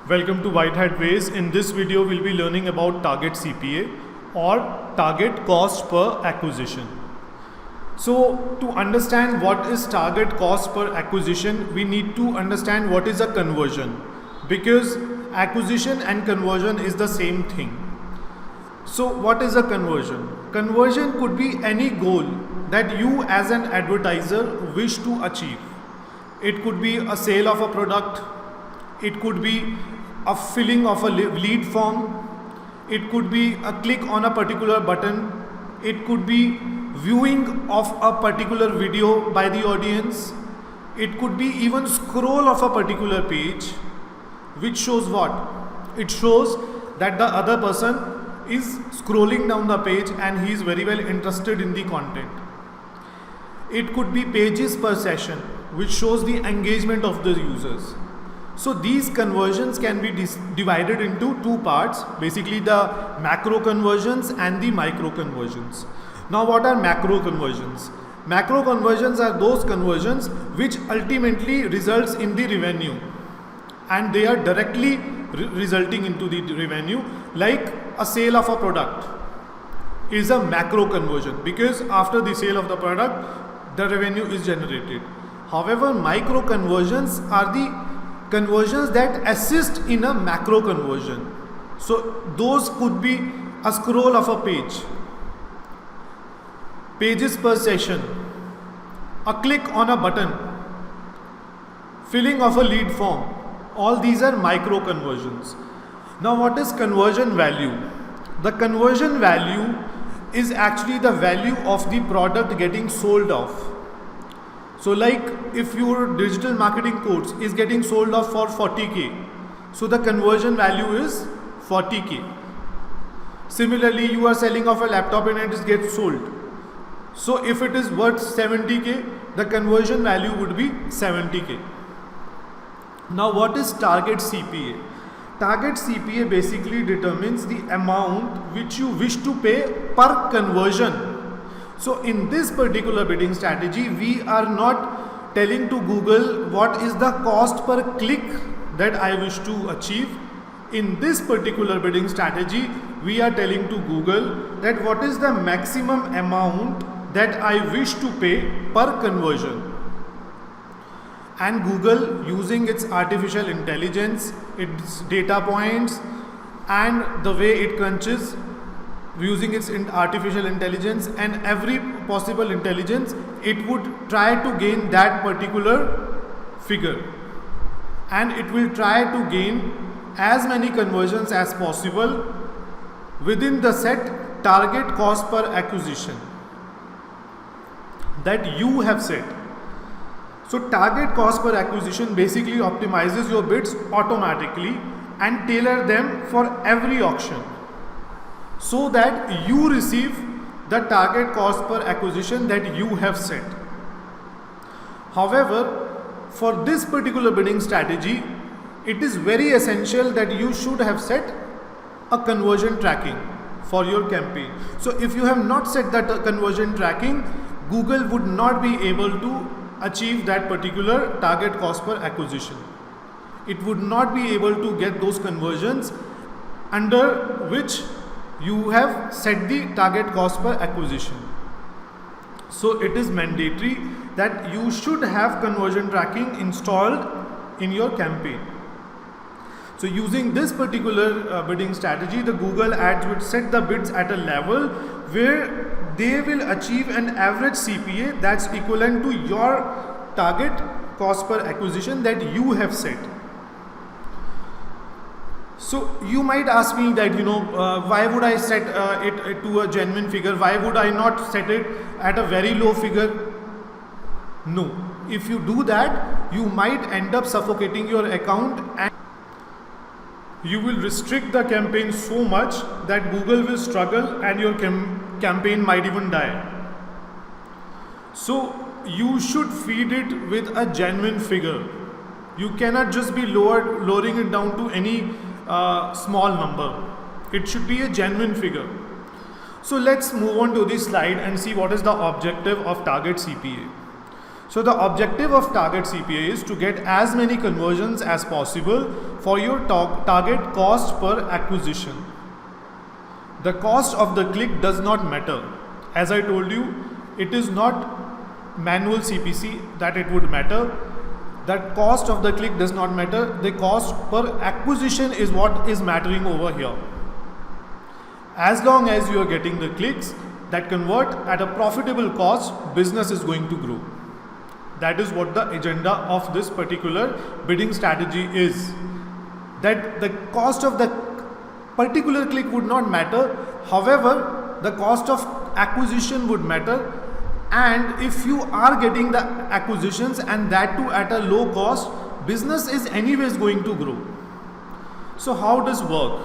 Welcome to White Hat Ways. In this video, we'll be learning about target CPA or target cost per acquisition. So to understand what is target cost per acquisition, we need to understand what is a conversion, because acquisition and conversion is the same thing. So what is a conversion? Conversion could be any goal that you as an advertiser wish to achieve. It could be a sale of a product, it could be a filling of a lead form, it could be a click on a particular button, it could be viewing of a particular video by the audience, it could be even scroll of a particular page, which shows what? It shows that the other person is scrolling down the page and he is very well interested in the content. It could be pages per session, which shows the engagement of the users. So these conversions can be divided into two parts, basically the macro conversions and the micro conversions. Now what are macro conversions? Macro conversions are those conversions which ultimately results in the revenue, and they are directly resulting into the revenue. Like a sale of a product is a macro conversion, because after the sale of the product the revenue is generated. However, micro conversions are the conversions that assist in a macro conversion. So those could be a scroll of a page, pages per session, a click on a button, filling of a lead form. All these are micro conversions. Now what is conversion value? The conversion value is actually the value of the product getting sold off. So like if your digital marketing course is getting sold off for 40k, so the conversion value is 40k. Similarly, you are selling off a laptop and it gets sold. So if it is worth 70k, the conversion value would be 70k. Now what is target CPA? Target CPA basically determines the amount which you wish to pay per conversion. So in this particular bidding strategy, we are not telling to Google what is the cost per click that I wish to achieve. In this particular bidding strategy, we are telling to Google that what is the maximum amount that I wish to pay per conversion. And Google, using its artificial intelligence, its data points, and the way it crunches, using its artificial intelligence and every possible intelligence, it would try to gain that particular figure, and it will try to gain as many conversions as possible within the set target cost per acquisition that you have set. So target cost per acquisition basically optimizes your bids automatically and tailor them for every auction, so that you receive the target cost per acquisition that you have set. However, for this particular bidding strategy, it is very essential that you should have set a conversion tracking for your campaign. So if you have not set that conversion tracking, Google would not be able to achieve that particular target cost per acquisition. It would not be able to get those conversions under which you have set the target cost per acquisition. So it is mandatory that you should have conversion tracking installed in your campaign. So using this particular bidding strategy, the Google ads would set the bids at a level where they will achieve an average CPA that's equivalent to your target cost per acquisition that you have set. So you might ask me that, why would I set it to a genuine figure? Why would I not set it at a very low figure? No. If you do that, you might end up suffocating your account, and you will restrict the campaign so much that Google will struggle and your campaign might even die. So you should feed it with a genuine figure. You cannot just be lowering it down to any small number. It should be a genuine figure. So let's move on to this slide and see what is the objective of target CPA. So the objective of target CPA is to get as many conversions as possible for your target cost per acquisition. The cost of the click does not matter. As I told you, it is not manual CPC that it would matter. That cost of the click does not matter. The cost per acquisition is what is mattering over here. As long as you are getting the clicks that convert at a profitable cost, business is going to grow. That is what the agenda of this particular bidding strategy is. That the cost of the particular click would not matter. However, the cost of acquisition would matter. And if you are getting the acquisitions and that too at a low cost, business is anyways going to grow. So how does it work?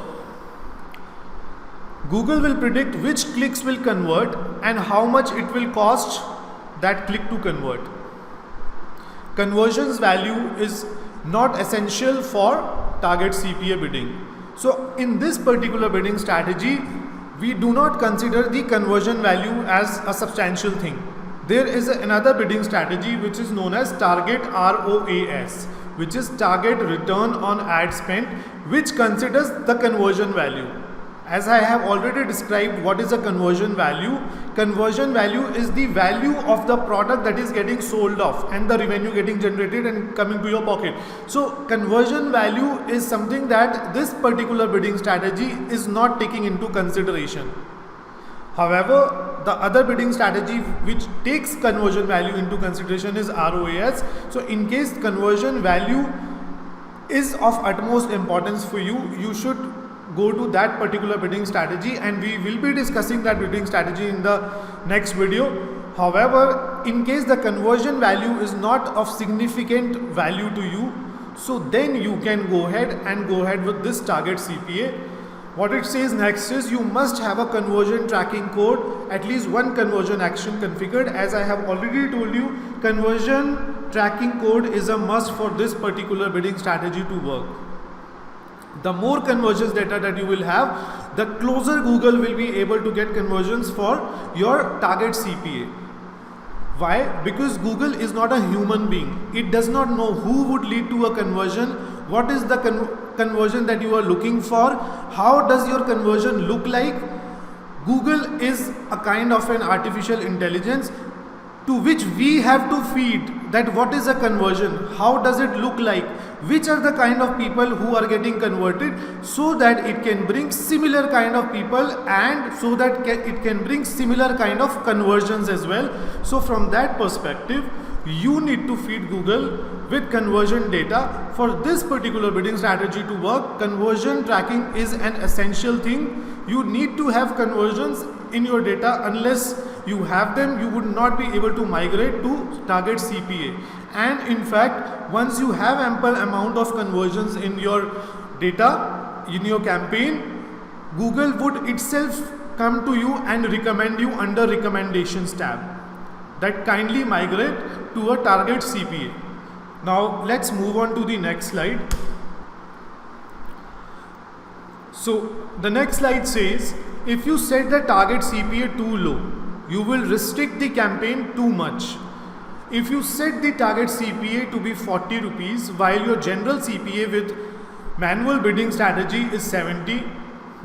Google will predict which clicks will convert and how much it will cost that click to convert. Conversions value is not essential for target CPA bidding. So in this particular bidding strategy, we do not consider the conversion value as a substantial thing. There is another bidding strategy which is known as target ROAS, which is target return on ad spend, which considers the conversion value. As I have already described what is a conversion value is the value of the product that is getting sold off and the revenue getting generated and coming to your pocket. So conversion value is something that this particular bidding strategy is not taking into consideration. However, the other bidding strategy which takes conversion value into consideration is ROAS. So in case conversion value is of utmost importance for you, you should go to that particular bidding strategy, and we will be discussing that bidding strategy in the next video. However, in case the conversion value is not of significant value to you, so then you can go ahead with this target CPA. What it says next is you must have a conversion tracking code, at least one conversion action configured. As I have already told you, conversion tracking code is a must for this particular bidding strategy to work. The more conversions data that you will have, the closer Google will be able to get conversions for your target CPA. Why? Because Google is not a human being. It does not know who would lead to a conversion, what is the conversion that you are looking for, how does your conversion look like. Google is a kind of an artificial intelligence to which we have to feed that what is a conversion, how does it look like, which are the kind of people who are getting converted, so that it can bring similar kind of people and so that it can bring similar kind of conversions as well. So from that perspective, you need to feed Google with conversion data. For this particular bidding strategy to work, conversion tracking is an essential thing. You need to have conversions in your data. Unless you have them, you would not be able to migrate to target CPA. And in fact, once you have ample amount of conversions in your data, in your campaign, Google would itself come to you and recommend you under recommendations tab that kindly migrate to a target CPA. Now let's move on to the next slide. So the next slide says, if you set the target CPA too low, you will restrict the campaign too much. If you set the target CPA to be 40 rupees while your general CPA with manual bidding strategy is 70,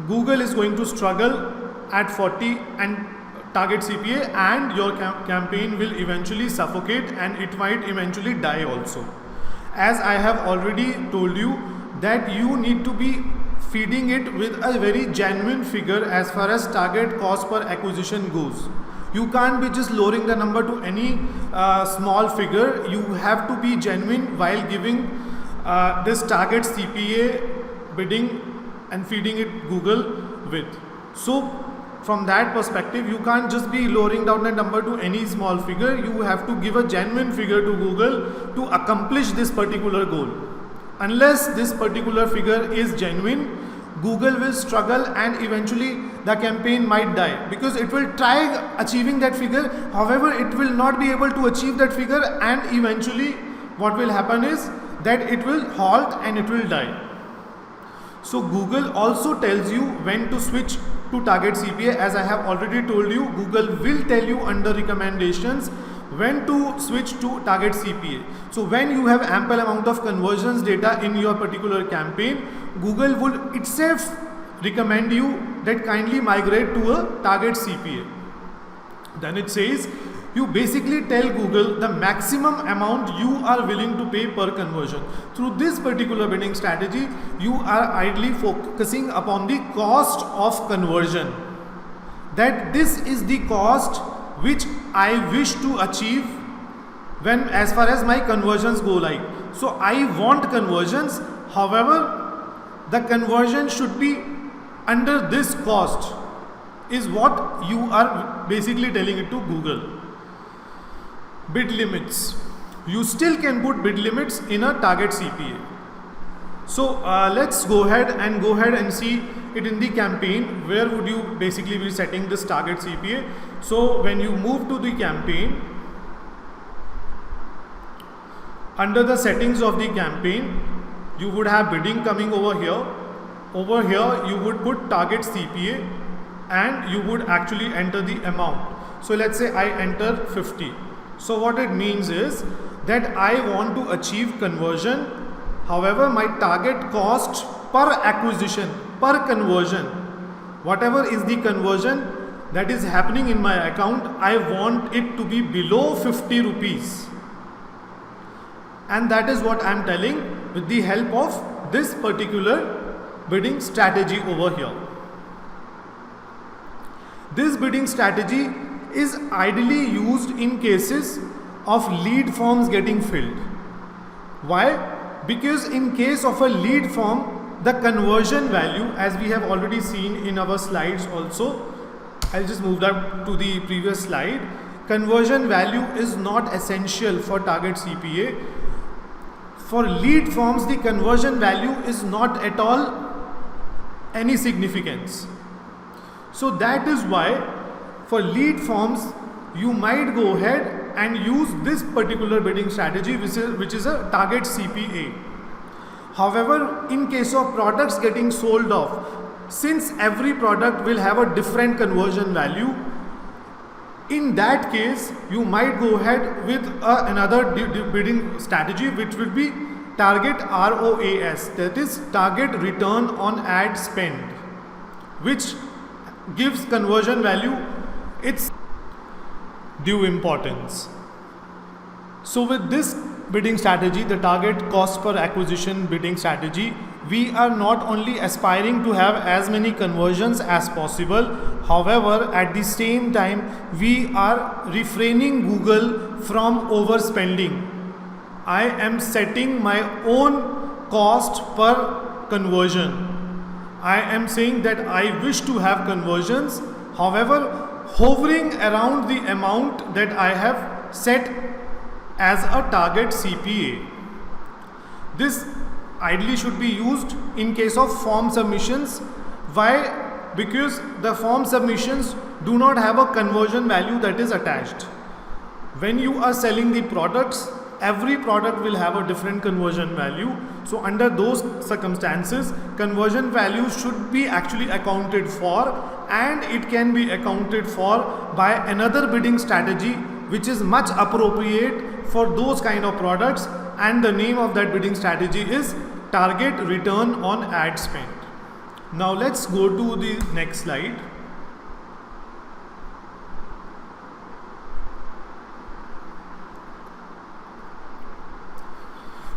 Google is going to struggle at 40 and target CPA, and your campaign will eventually suffocate and it might eventually die also. As I have already told you that you need to be feeding it with a very genuine figure as far as target cost per acquisition goes. You can't be just lowering the number to any small figure. You have to be genuine while giving this target CPA bidding and feeding it Google with. So from that perspective, you can't just be lowering down the number to any small figure. You have to give a genuine figure to Google to accomplish this particular goal. Unless this particular figure is genuine, Google will struggle and eventually the campaign might die, because it will try achieving that figure. However, it will not be able to achieve that figure, and eventually what will happen is that it will halt and it will die. So Google also tells you when to switch to target CPA. As I have already told you, Google will tell you under recommendations when to switch to target CPA. So when you have ample amount of conversions data in your particular campaign, Google would itself recommend you that kindly migrate to a target CPA. Then it says you basically tell Google the maximum amount you are willing to pay per conversion. Through this particular bidding strategy, you are ideally focusing upon the cost of conversion. That this is the cost which I wish to achieve when as far as my conversions go like. So I want conversions, however, the conversion should be under this cost is what you are basically telling it to Google. Bid limits. You still can put bid limits in a target CPA. So let's go ahead and see it in the campaign. Where would you basically be setting this target CPA? So when you move to the campaign, under the settings of the campaign, you would have bidding coming over here. Over here, you would put target CPA and you would actually enter the amount. So let's say I enter 50. So what it means is that I want to achieve conversion. However, my target cost per acquisition, per conversion, whatever is the conversion that is happening in my account, I want it to be below 50 rupees. And that is what I am telling with the help of this particular bidding strategy over here. This bidding strategy is ideally used in cases of lead forms getting filled. Why? Because in case of a lead form, the conversion value, as we have already seen in our slides also, I'll just move that to the previous slide. Conversion value is not essential for target CPA. For lead forms, the conversion value is not at all any significance. So that is why for lead forms, you might go ahead and use this particular bidding strategy, which is a target CPA. However, in case of products getting sold off, since every product will have a different conversion value, in that case, you might go ahead with another bidding strategy, which will be target ROAS, that is target return on ad spend, which gives conversion value its due importance. So with this bidding strategy, the target cost per acquisition bidding strategy, we are not only aspiring to have as many conversions as possible, however, at the same time, we are refraining Google from overspending. I am setting my own cost per conversion. I am saying that I wish to have conversions, however, hovering around the amount that I have set as a target CPA. This ideally should be used in case of form submissions. Why? Because the form submissions do not have a conversion value that is attached. When you are selling the products, every product will have a different conversion value. So under those circumstances, conversion value should be actually accounted for, and it can be accounted for by another bidding strategy which is much appropriate for those kind of products, and the name of that bidding strategy is target return on ad spend. Now let's go to the next slide.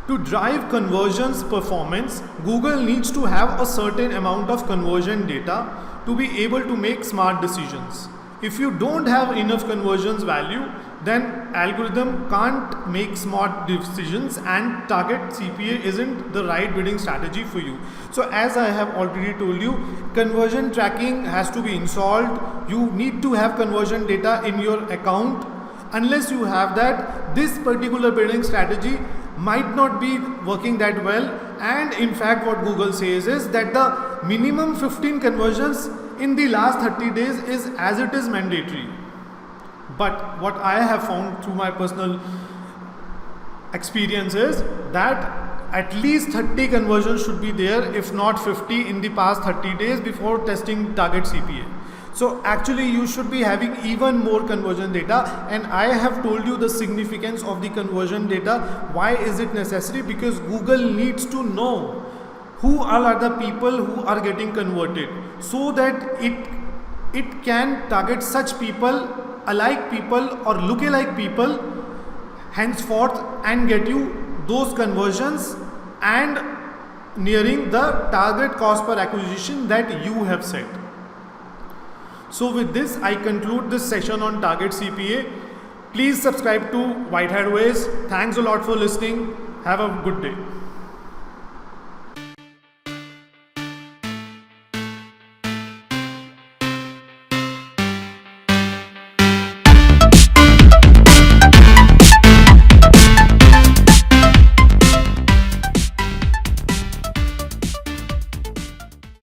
To drive conversions performance, Google needs to have a certain amount of conversion data to be able to make smart decisions. If you don't have enough conversions value, then algorithm can't make smart decisions, and target CPA isn't the right bidding strategy for you. So as I have already told you, conversion tracking has to be installed. You need to have conversion data in your account. Unless you have that, this particular bidding strategy might not be working that well. And in fact, what Google says is that the minimum 15 conversions in the last 30 days is as it is mandatory. But what I have found through my personal experience is that at least 30 conversions should be there, if not 50 in the past 30 days before testing target CPA. So actually you should be having even more conversion data, and I have told you the significance of the conversion data. Why is it necessary? Because Google needs to know who all are the people who are getting converted, so that it can target such people, alike people or lookalike people henceforth, and get you those conversions and nearing the target cost per acquisition that you have set. So with this, I conclude this session on target CPA. Please subscribe to White Hat Ways. Thanks a lot for listening. Have a good day.